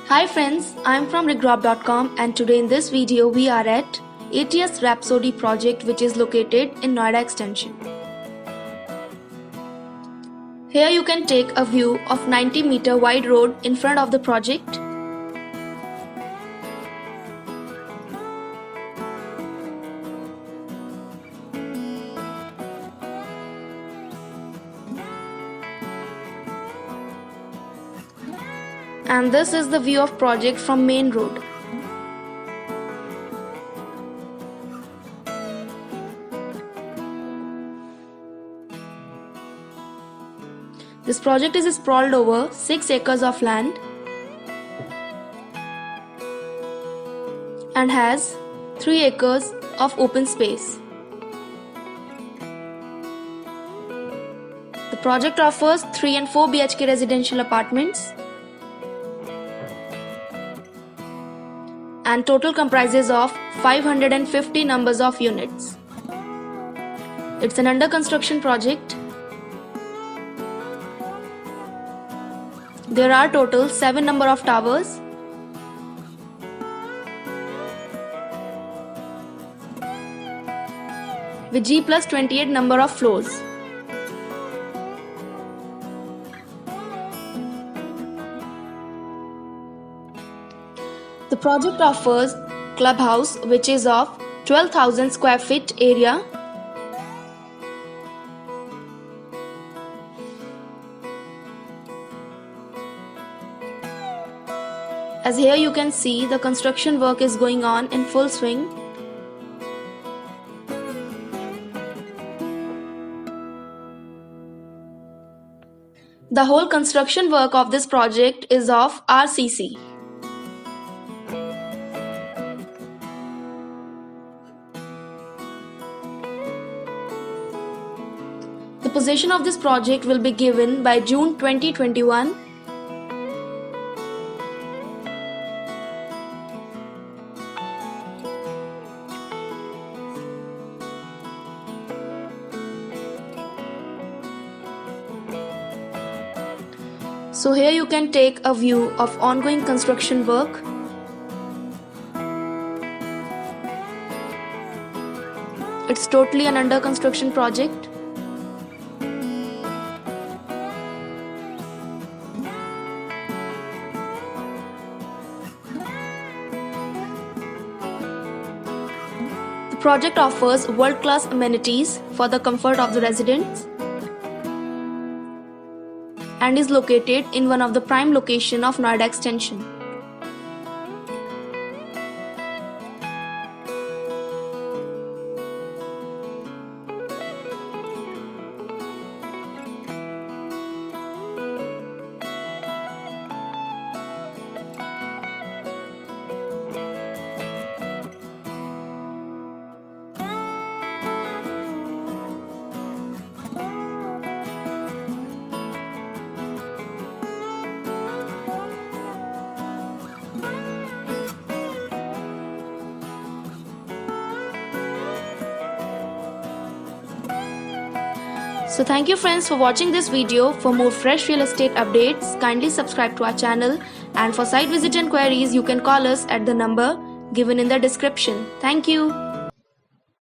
Hi friends, I am from Regrob.com and today in this video we are at ATS Rhapsody project which is located in Noida Extension. Here you can take a view of 90-meter wide road in front of the project. And this is the view of project from main road. This project is sprawled over 6 acres of land and has 3 acres of open space. The project offers 3 and 4 BHK residential apartments and total comprises of 550 numbers of units. It's an under construction project. There are total 7 number of towers. With G plus 28 number of floors. The project offers Clubhouse which is of 12,000 square feet area. As here you can see the construction work is going on in full swing. The whole construction work of this project is of RCC. The possession of this project will be given by June 2021. So here you can take a view of ongoing construction work. It's totally an under construction project. The project offers world-class amenities for the comfort of the residents and is located in one of the prime locations of Noida Extension. So thank you friends for watching this video. For more fresh real estate updates, kindly subscribe to our channel, and for site visit and queries you can call us at the number given in the description. Thank you.